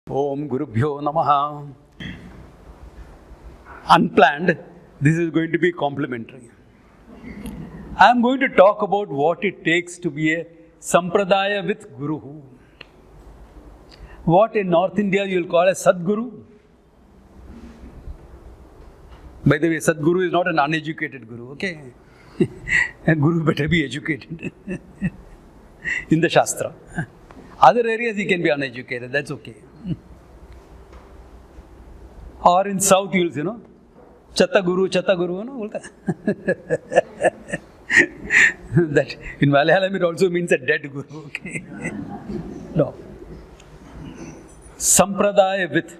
Om Gurubhyo Namaha. Unplanned, this is going to be complimentary. I am going to talk about what it takes to be a Sampradaayavit Guru. What in North India you will call a Sadguru. By the way, Sadguru is not an uneducated Guru, okay? A Guru better be educated in the Shastra. Other areas he can be uneducated, that's okay. Or in South you will say, Chatta Guru, that in Malayalam it also means a dead Guru, okay? No. Sampradaayavit,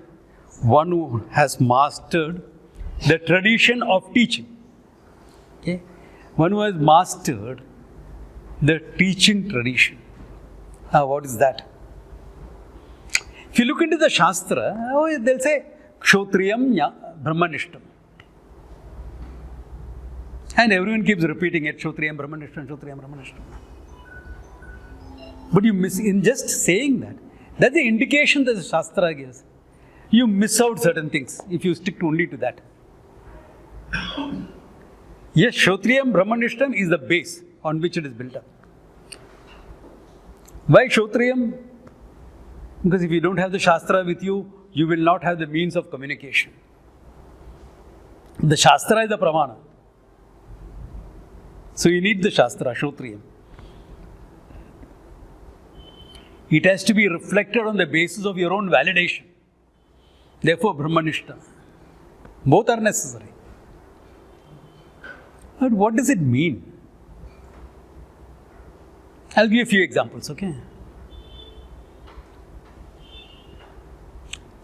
one who has mastered the tradition of teaching. Okay? One who has mastered the teaching tradition. Now, what is that? If you look into the Shastra, they'll say, Kshotriyam Brahmanishtam. And everyone keeps repeating it, Kshotriyam Brahmanishtam, Kshotriyam Brahmanishtam. But you miss, in just saying that, that's the indication that the Shastra gives. You miss out certain things if you stick only to that. Yes, Kshotriyam Brahmanishtam is the base on which it is built up. Why Kshotriyam? Because if you don't have the Shastra with you, you will not have the means of communication. The Shastra is the Pramana. So you need the Shastra, Kshotriyam. It has to be reflected on the basis of your own validation. Therefore, Brahmanishta. Both are necessary. But what does it mean? I'll give you a few examples, okay?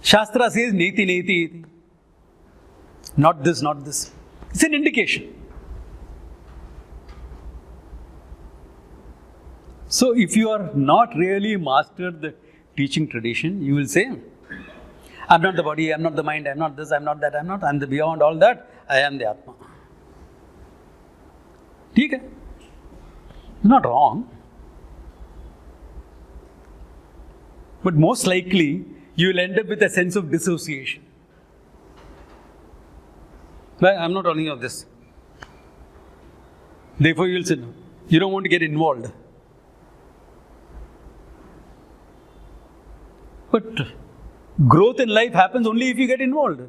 Shastra says, Neti, Neti, Neti. Not this, not this. It's an indication. So, if you are not really mastered the teaching tradition, you will say, I'm not the body, I'm not the mind, I'm not this, I'm not that, I'm the beyond all that, I am the Atma. Okay? It's not wrong. But most likely, you will end up with a sense of dissociation. Well, I'm not talking of this. Therefore, you will say, no. You don't want to get involved. But growth in life happens only if you get involved.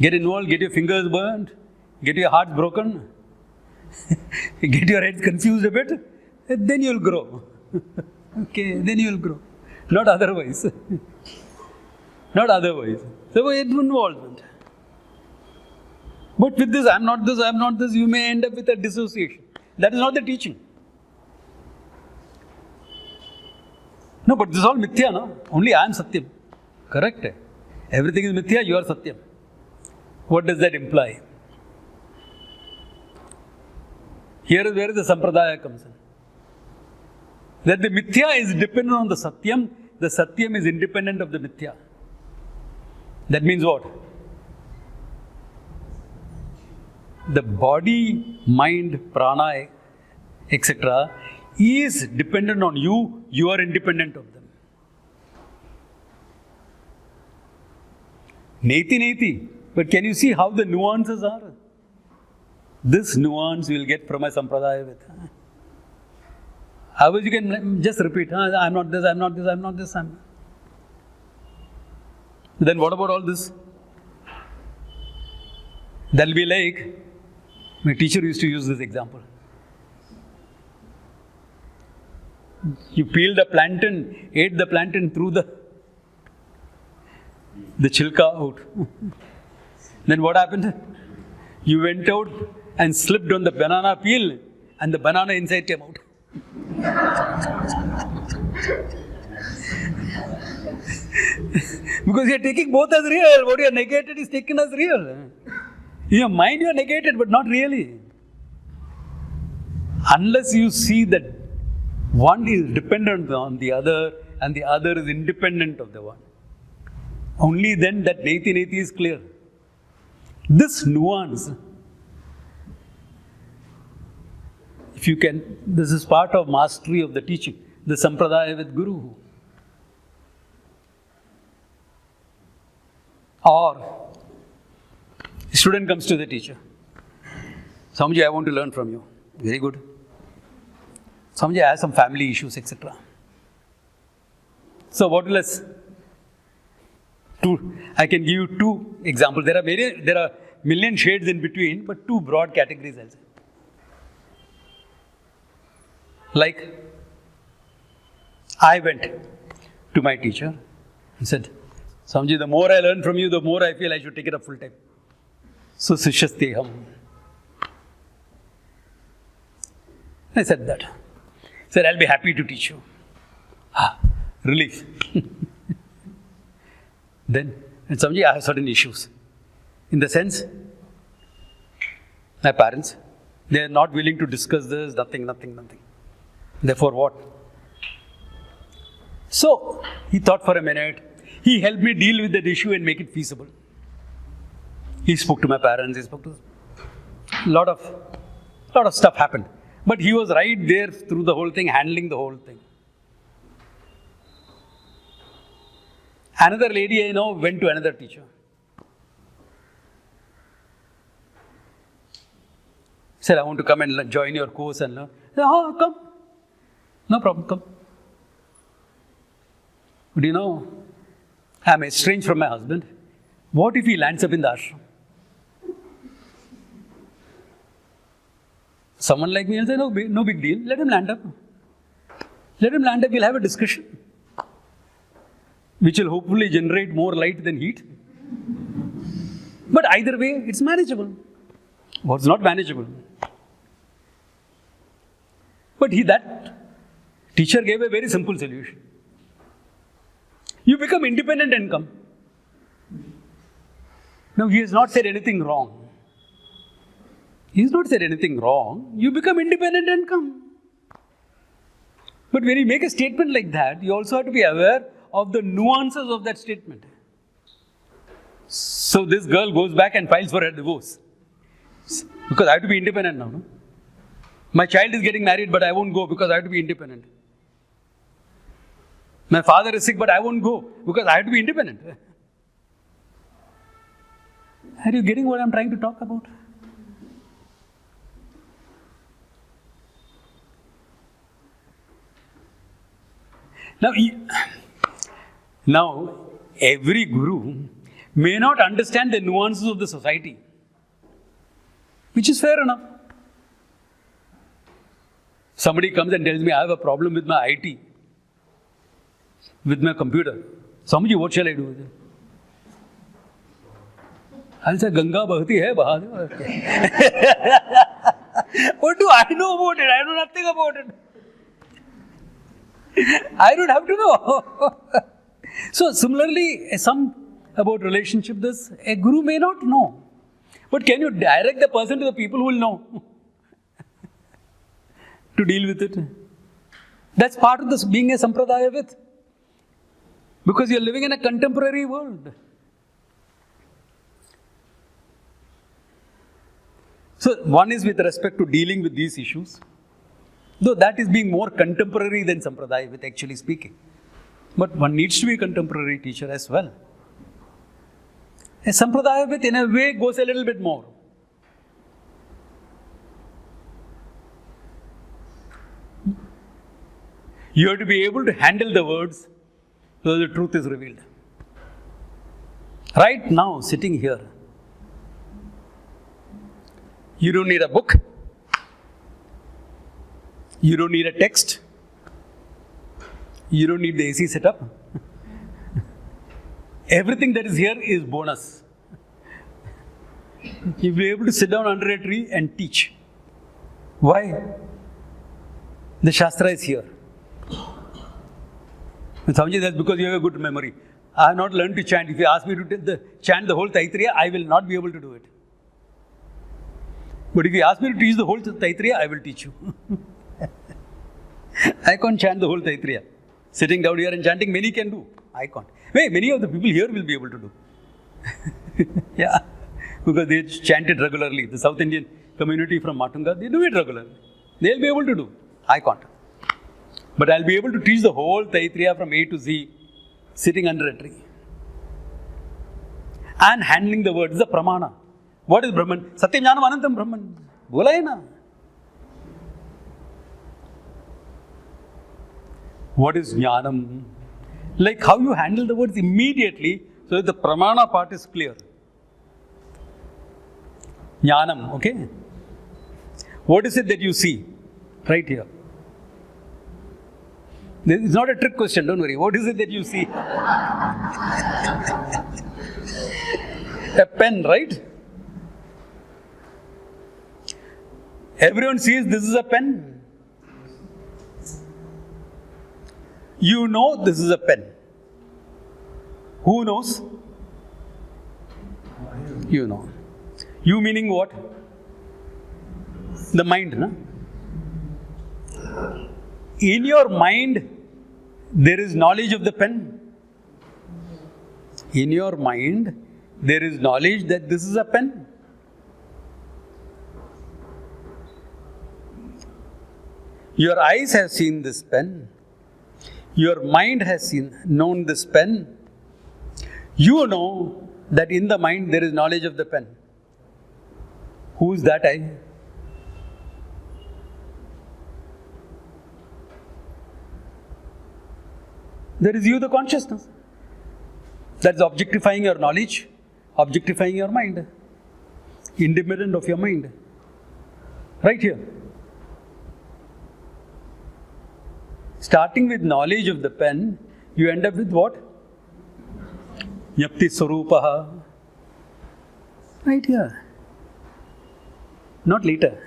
Get involved, get your fingers burned, get your heart broken, get your head confused a bit, then you'll grow. Okay, then you'll grow. Not otherwise. Not otherwise. So it's involvement. But with this, I'm not this, you may end up with a dissociation. That is not the teaching. No, but this is all mithya, no? Only I am Satyam. Correct? Everything is mithya, you are Satyam. What does that imply? Here is where the Sampradaya comes in. That the mithya is dependent on the Satyam is independent of the mithya. That means what? The body, mind, prana, etc. is dependent on you, you are independent of them. Neti, neti. But can you see how the nuances are? This nuance you will get from a Sampradaayavit. Otherwise you can just repeat, I'm not this, I'm not this, I'm not this, I'm... Then what about all this? That will be like, my teacher used to use this example. You peeled the plantain, ate the plantain, threw the chilka out. Then what happened? You went out and slipped on the banana peel and the banana inside came out. Because you are taking both as real. What you are negated is taken as real. In your mind you are negated, but not really. Unless you see that one is dependent on the other and the other is independent of the one. Only then that neti neti is clear. This nuance, if you can, this is part of mastery of the teaching, the Sampradaayavit Guru. Or a student comes to the teacher. Swamiji, I want to learn from you. Very good. Swamiji, I have some family issues, etc. So what will us? I can give you two examples. There are million shades in between, but two broad categories I'll say. Like, I went to my teacher and said, Swamiji, the more I learn from you, the more I feel I should take it up full time. So, Sishasteham. I said that. He said, I'll be happy to teach you. Relief. Then, and Swamiji, I have certain issues. In the sense, my parents, they are not willing to discuss this, nothing. Therefore, what? So, he thought for a minute. He helped me deal with that issue and make it feasible. He spoke to my parents, he spoke to a lot of stuff happened. But he was right there through the whole thing, handling the whole thing. Another lady I know went to another teacher. Said, I want to come and join your course and learn. Said, oh, come. No problem, come. But you know, I'm estranged from my husband. What if he lands up in the ashram? Someone like me will say, no big deal. Let him land up. We'll have a discussion, which will hopefully generate more light than heat. But either way, it's manageable. What's not manageable? But that teacher gave a very simple solution. You become independent and come. Now, he has not said anything wrong. You become independent and come. But when you make a statement like that, you also have to be aware of the nuances of that statement. So this girl goes back and files for her divorce. Because I have to be independent now. No? My child is getting married, but I won't go because I have to be independent. My father is sick, but I won't go because I have to be independent. Are you getting what I'm trying to talk about? Now, every guru may not understand the nuances of the society, which is fair enough. Somebody comes and tells me, I have a problem with my IT, with my computer. Swamiji, what shall I do with it? I'll say, Ganga bahti hai, baha do. What do I know about it? I know nothing about it. I don't have to know. So similarly, about relationship, a guru may not know. But can you direct the person to the people who will know? To deal with it. That's part of this being a Sampradaayavit. Because you're living in a contemporary world. So one is with respect to dealing with these issues. Though that is being more contemporary than Sampradaayavit, actually speaking. But one needs to be a contemporary teacher as well. A Sampradaayavit in a way goes a little bit more. You have to be able to handle the words so the truth is revealed. Right now, sitting here, you don't need a book. You don't need a text. You don't need the AC setup. Everything that is here is bonus. You'll be able to sit down under a tree and teach. Why? The Shastra is here. Swamiji, that's because you have a good memory. I have not learned to chant. If you ask me to chant the whole Taittiriya, I will not be able to do it. But if you ask me to teach the whole Taittiriya, I will teach you. I can't chant the whole Taittiriya. Sitting down here and chanting, many can do. I can't. Hey, many of the people here will be able to do. Yeah. Because they chant it regularly. The South Indian community from Matunga, they do it regularly. They'll be able to do. I can't. But I'll be able to teach the whole Taittiriya from A to Z, sitting under a tree. and handling the word is the pramana. What is Brahman? Satyam Jnanam Anantam Brahman. Bola hai na. What is Jnanam? Like how you handle the words immediately so that the pramana part is clear. Jnanam, okay? What is it that you see? Right here. It's not a trick question, don't worry. What is it that you see? A pen, right? Everyone sees this is a pen. You know this is a pen. Who knows? You know. You meaning what? The mind, no? In your mind, there is knowledge of the pen. In your mind, there is knowledge that this is a pen. Your eyes have seen this pen. Your mind has known this pen. You know that in the mind there is knowledge of the pen. Who is that I? There is you, the consciousness. That's objectifying your knowledge, objectifying your mind, independent of your mind. Right here. Starting with knowledge of the pen, you end up with what? Yapti Swarupaha. Right here. Not later.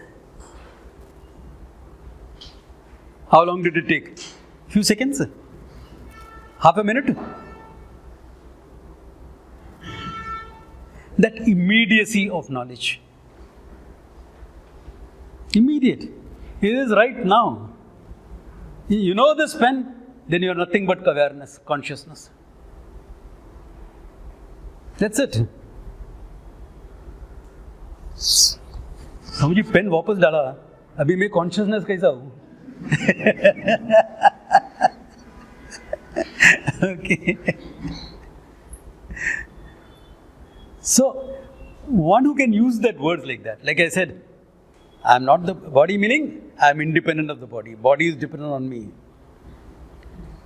How long did it take? Few seconds? Half a minute? That immediacy of knowledge. Immediate. It is right now. You know this pen, then you are nothing but awareness, consciousness. That's it. समझी pen वापस डाला, अभी मैं consciousness कैसा हूँ? Okay. So, one who can use that words like that, like I said, I am not the body, meaning I am independent of the body. Body is dependent on me.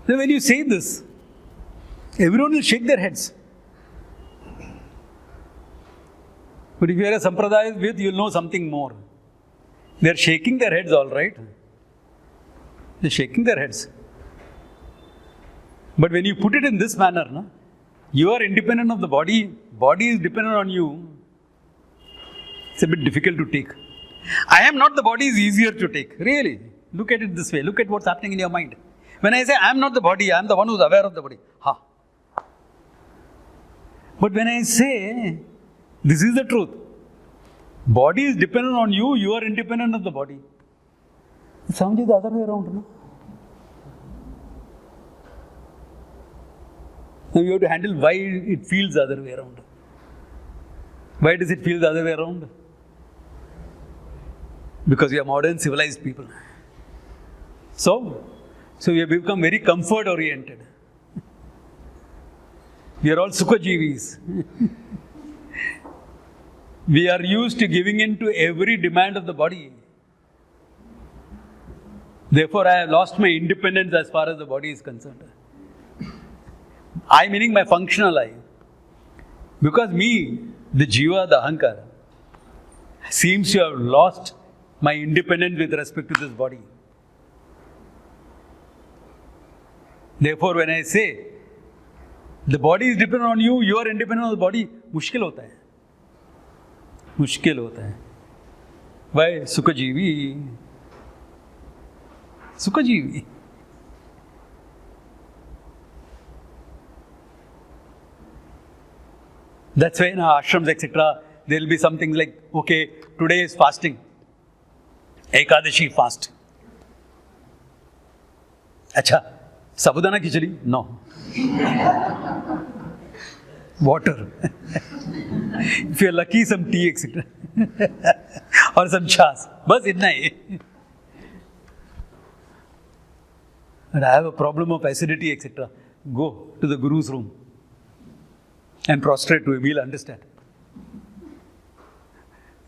So when you say this, everyone will shake their heads. But if you are a Sampradaayavit, you will know something more. They are shaking their heads, all right. They are shaking their heads. But when you put it in this manner, no, you are independent of the body, body is dependent on you. It's a bit difficult to take. I am not the body is easier to take. Really. Look at it this way. Look at what's happening in your mind. When I say I am not the body, I am the one who is aware of the body. Ha. But when I say this is the truth, body is dependent on you, you are independent of the body. It sounds the other way around, no? Now you have to handle why it feels the other way around. Why does it feel the other way around? Because we are modern civilized people. So we have become very comfort oriented. We are all Sukhajivis. We are used to giving in to every demand of the body. Therefore, I have lost my independence as far as the body is concerned. I meaning my functional I. Because me, the Jiva, the Ahankara, seems to have lost my independence with respect to this body. Therefore, when I say, the body is dependent on you, you are independent of the body, मुश्किल होता है. मुश्किल होता है. Why? Sukhajivi. Sukhajivi. That's why in our ashrams, etc., there will be some things like, okay, today is fasting. Ekadashi fast. Acha, sabudana khichdi? No. Water. If you are lucky, some tea, etc. Or some chas. Bas itna hi. And I have a problem of acidity, etc. Go to the Guru's room. and prostrate to him, he'll understand.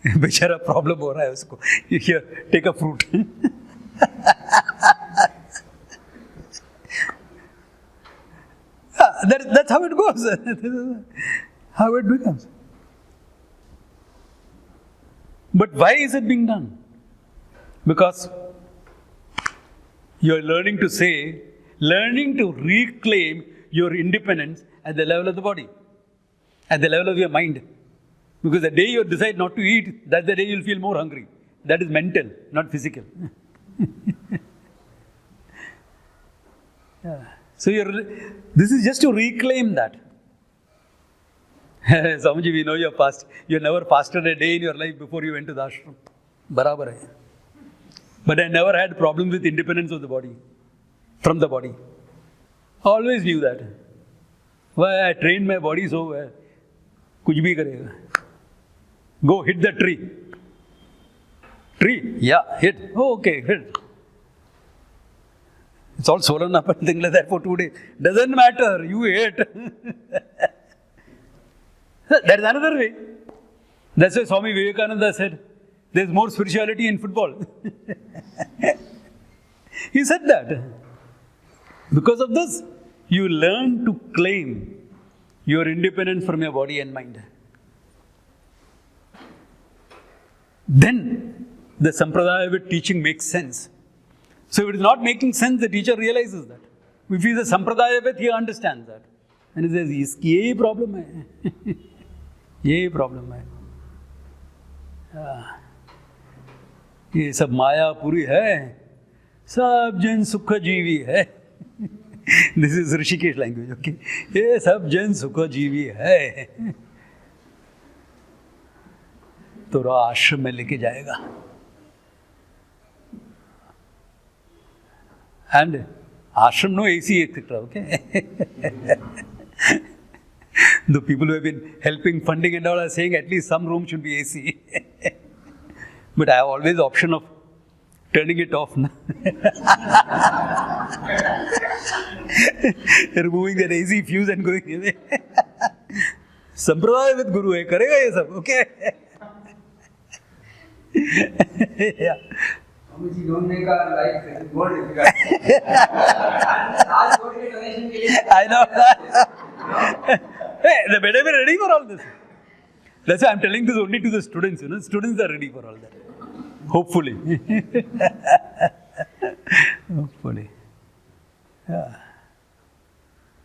बेचारा problem हो रहा है उसको. Here, take a fruit. That's how it goes. How it becomes. But why is it being done? Because you're learning to reclaim your independence at the level of the body, at the level of your mind. Because the day you decide not to eat, that's the day you'll feel more hungry. That is mental, not physical. Yeah. So this is just to reclaim that. Swamiji, we know you're fast. You never fasted a day in your life before you went to the ashram. Barabar hai. But I never had problems with independence of the body, from the body. Always knew that. Why I trained my body so well. Kuch bhi karega. Go hit the tree. Tree? Yeah, hit. Oh, okay, hit. It's all swollen up and things like that for 2 days. Doesn't matter, you hit. That is another way. That's why Swami Vivekananda said, there's more spirituality in football. He said that. Because of this, you learn to claim your independence from your body and mind. Then the Sampradaayavit teaching makes sense. So if it is not making sense, the teacher realizes that. If he is a Sampradaayavit, he understands that. And he says, ये problem है. ये problem है. ये सब माया पूरी है. सब जन सुख जीवी है. This is Rishikesh language, okay? ये सब जन सुख जीवी है. तो आश्रम में लेके जाएगा. And ashram no AC, etc. Okay? The people who have been helping, funding and all are saying at least some room should be AC. But I have always the option of turning it off. Removing that AC fuse and going away. Sampradaayavit Guru hai, karega ye sab, okay? Yeah. Don't make our life more difficult. I know. Hey, the better be ready for all this. That's why I'm telling this only to the students. You know, students are ready for all that. Hopefully. Hopefully. Yeah.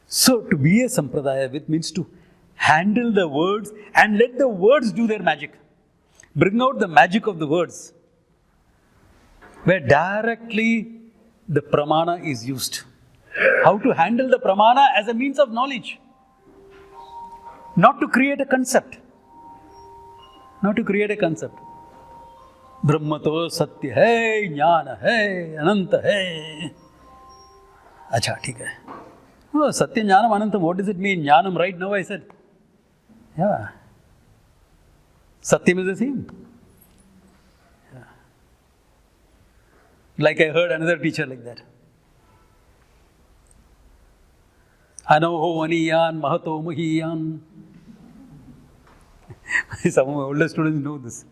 So to be a Sampradaayavit means to handle the words and let the words do their magic. Bring out the magic of the words, where directly the pramana is used. How to handle the pramana as a means of knowledge. Not to create a concept. Not to create a concept. Brahmato satya hai, jnana hai, ananta hai. Acha, theek hai. Oh, satya, jnanam, anantam, what does it mean? Jnanam, right now I said. Yeah. Satyam is the same. Yeah. Like I heard another teacher like that. Anoho aniyan mahato mahiyan. Some of my older students know this.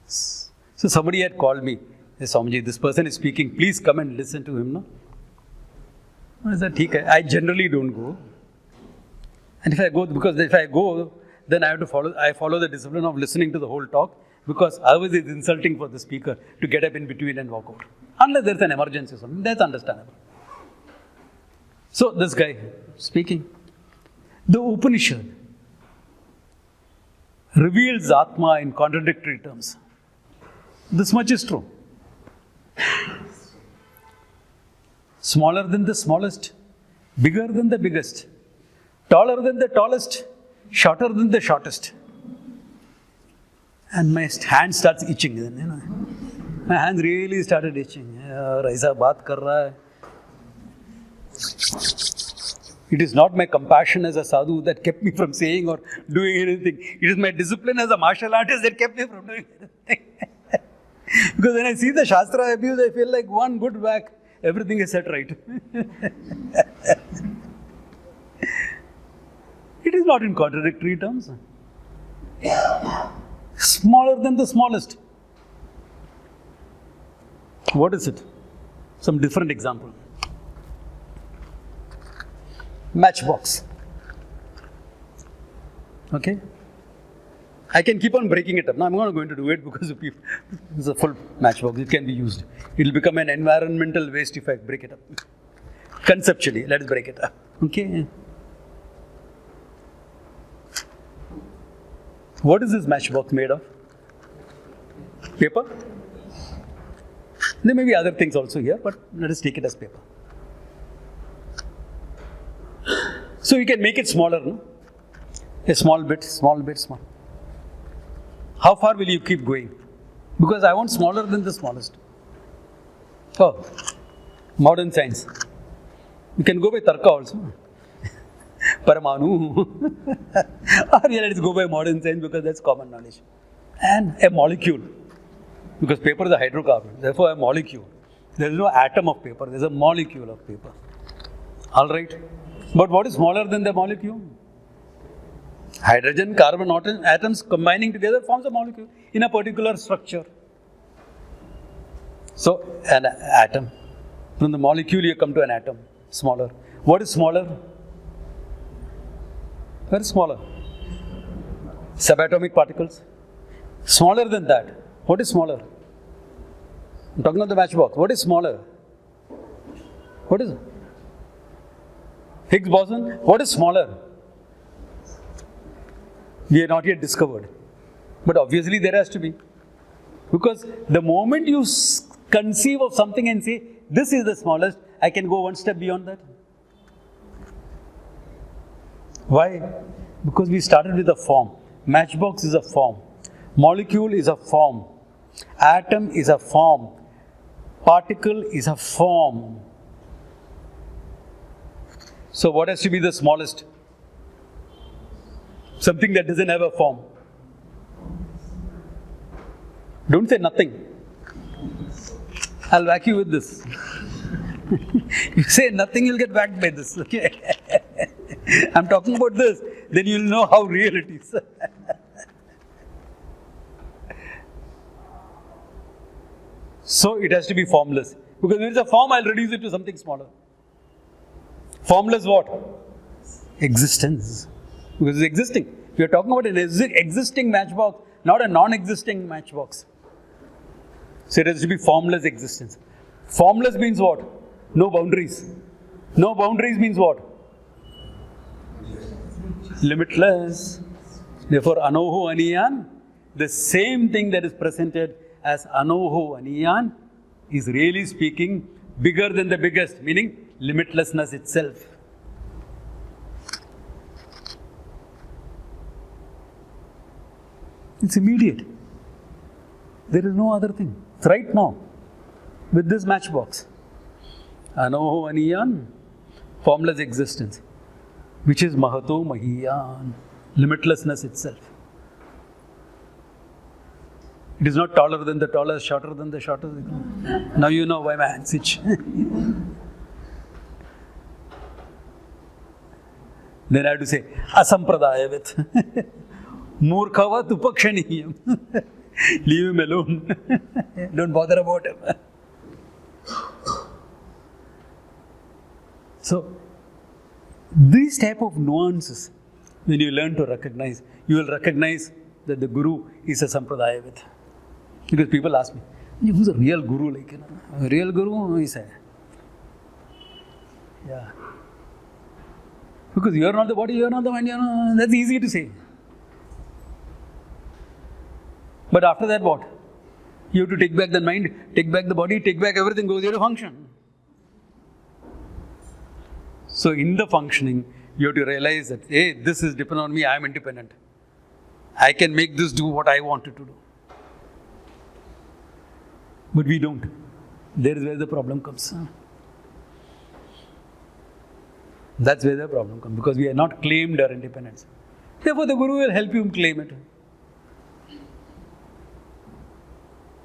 So somebody had called me. Swamiji, this person is speaking. Please come and listen to him. No? I said, theek hai. I generally don't go. And if I go, then I have to follow the discipline of listening to the whole talk, because otherwise it's insulting for the speaker to get up in between and walk out. Unless there's an emergency or something, that's understandable. So this guy speaking, the Upanishad reveals Atma in contradictory terms. This much is true. Smaller than the smallest, bigger than the biggest, taller than the tallest, shorter than the shortest. And my hand starts itching. You know. My hand really started itching. Raisa baat kar raha hai. It is not my compassion as a sadhu that kept me from saying or doing anything. It is my discipline as a martial artist that kept me from doing anything. Because when I see the Shastra abuse, I feel like one good whack, everything is set right. It is not in contradictory terms. Smaller than the smallest. What is it? Some different example. Matchbox. Okay? I can keep on breaking it up. Now I'm not going to do it because it's a full matchbox. It can be used. It will become an environmental waste if I break it up. Conceptually, let's break it up. Okay? What is this matchbox made of? Paper? There may be other things also here, but let us take it as paper. So you can make it smaller, no? A small bit, small. How far will you keep going? Because I want smaller than the smallest. Oh, modern science. You can go by Tarka also. Paramanu. Or yeah, let's go by modern science because that's common knowledge. And a molecule. Because paper is a hydrocarbon. Therefore, a molecule. There is no atom of paper. There is a molecule of paper. Alright. But what is smaller than the molecule? Hydrogen, carbon atoms combining together forms a molecule in a particular structure. So, an atom. From the molecule you come to an atom. Smaller. What is smaller? Very smaller. Subatomic particles. Smaller than that. What is smaller? I'm talking about the matchbox. What is smaller? What is it? Higgs boson. What is smaller? We have not yet discovered. But obviously there has to be. Because the moment you conceive of something and say, this is the smallest, I can go one step beyond that. Why? Because we started with a form. Matchbox is a form. Molecule is a form. Atom is a form. Particle is a form. So what has to be the smallest? Something that doesn't have a form. Don't say nothing. I'll whack you with this. You say nothing, you'll get whacked by this. Okay? I'm talking about this. Then you'll know how real it is. So it has to be formless. Because when it's a form, I'll reduce it to something smaller. Formless what? Existence. Because it's existing. We are talking about an existing matchbox, not a non-existing matchbox. So it has to be formless existence. Formless means what? No boundaries. No boundaries means what? Limitless. Therefore, Anoho Aniyan, the same thing that is presented as Anoho Aniyan is really speaking bigger than the biggest, meaning limitlessness itself. It's immediate. There is no other thing. It's right now with this matchbox. Anoho Aniyan, formless existence, which is Mahato Mahiyan, limitlessness itself. It is not taller than the tallest, shorter than the shortest. Now you know why my hands itch. Then I have to say, Sampradaayavit. Murkhava tupakshaniyam. Leave him alone. Don't bother about him. So, these type of nuances, when you learn to recognize, you will recognize that the Guru is a Sampradaayavit. Because people ask me, who's a real Guru? Like, you know, a real Guru is a... Yeah. Because you are not the body, you are not the mind, you know, that's easy to say. But after that, what? You have to take back the mind, take back the body, take back everything, goes here to function. So in the functioning, you have to realize that, hey, this is dependent on me, I am independent. I can make this do what I want it to do. But we don't. There is where the problem comes. That's where the problem comes, because we have not claimed our independence. Therefore, the Guru will help you claim it.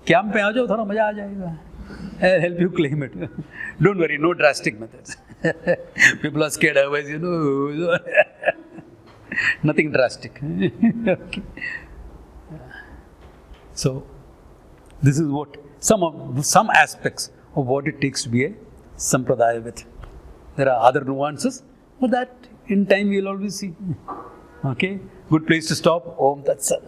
Camp पे आ जाओ, थोड़ा मजा आ जाएगा. I'll help you claim it. Don't worry, no drastic methods. People are scared otherwise, you know. Nothing drastic. Okay. So, this is what some aspects of what it takes to be a Sampradaayavit. There are other nuances, but that in time we will always see. Okay, good place to stop. Om Tat Sat.